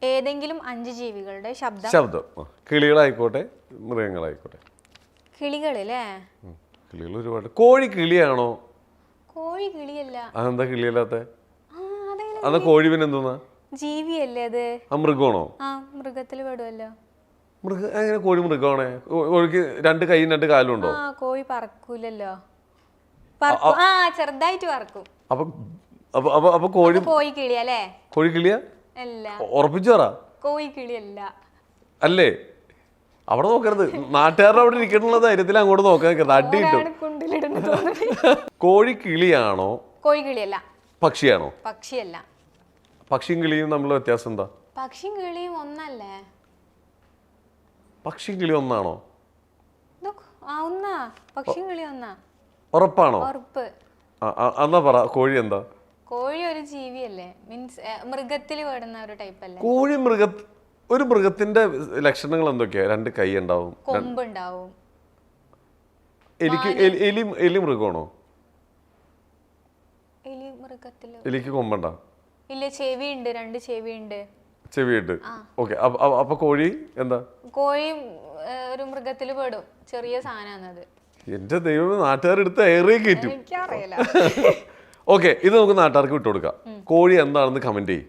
ഏതെങ്കിലും 5 ജീവികളുടെ ശബ്ദം. കിളികളായിക്കോട്ടെ മൃഗങ്ങളായിക്കോട്ടെ. കിളികളില്ലേ? കിളികൾ ഒരുപാട്. കോഴി കിളിയാണോ? കോഴി കിളിയല്ല. അതെന്താ കിളിയല്ലാത്ത? അതാ കോഴി പിന്നെ എന്തോന്നാ? ജീവിയല്ലേ അത്? ആ മൃഗമാണോ? ആ മൃഗത്തിൽ പെടുമല്ലോ. എങ്ങനെ കോഴി മൃഗമാണേ? കോഴിക്ക് 2 കൈയും 2 കാലും ഉണ്ടോ? ആ കോഴി പറക്കൂലല്ലോ. ആ ചെറുതായിട്ട് പറക്കും. അപ്പൊ കോഴി കോഴി കിളിയല്ലേ? കോഴി കിളിയാ? അല്ല. ഉറപ്പിച്ചു പറ. കോഴി കിളിയല്ല. അല്ലേ? അവിടെ നോക്കരുത്. നാട്ടുകാരുടെ അവിടെ ഇരിക്കണുള്ള ധൈര്യത്തിൽ അങ്ങോട്ട് നോക്കാൻ നിൽക്കരുത്. അടി കിട്ടും. കോഴി കിളിയാണോ? കോഴി കിളിയല്ല. പക്ഷിയാണോ? പക്ഷിയല്ല. പക്ഷിയും കിളിയും തമ്മിലുള്ള വ്യത്യാസം എന്താ? പക്ഷിയും കിളിയും ഒന്നല്ലേ? പക്ഷിയും കിളി ഒന്നാണോ? ഒന്നാ. പക്ഷിയും കിളി ഒന്നാ. ഉറപ്പാണോ? ഉറപ്പ്. എന്നാ പറ, കോഴി എന്താ? കോഴി ഒരു ജീവിയല്ലേ? മീൻസ് മൃഗത്തിൽ പെടുന്ന ഒരു ടൈപ്പ് അല്ലേ? കോഴി ഒരു മൃഗത്തിന്റെ ലക്ഷണങ്ങൾ എന്തൊക്കെയാ? 2 കൈ ഉണ്ടാവും, കൊമ്പ് ഉണ്ടാവും. എലി മൃഗമാണോ? എലി മൃഗത്തില് എലിക്ക് കൊമ്പുണ്ടോ? ഇല്ല, ചെവിയുണ്ട്. 2 ചെവിയുണ്ട്. ചെവിയുണ്ട്. ഓക്കെ. അപ്പൊ കോഴി എന്താ? കോഴി ഒരു മൃഗത്തിൽ പെടും. ചെറിയ സാധനമാണത്. എന്റെ ദൈവം, നാട്ടുകാരെടുത്ത് ഏറെ കയറ്റും. എനിക്കറിയില്ല. ഓക്കെ, ഇത് നമുക്ക് നാട്ടുകാർക്ക് വിട്ടുകൊടുക്കാം. കോഴി എന്താണെന്ന് കമന്റ് ചെയ്യും.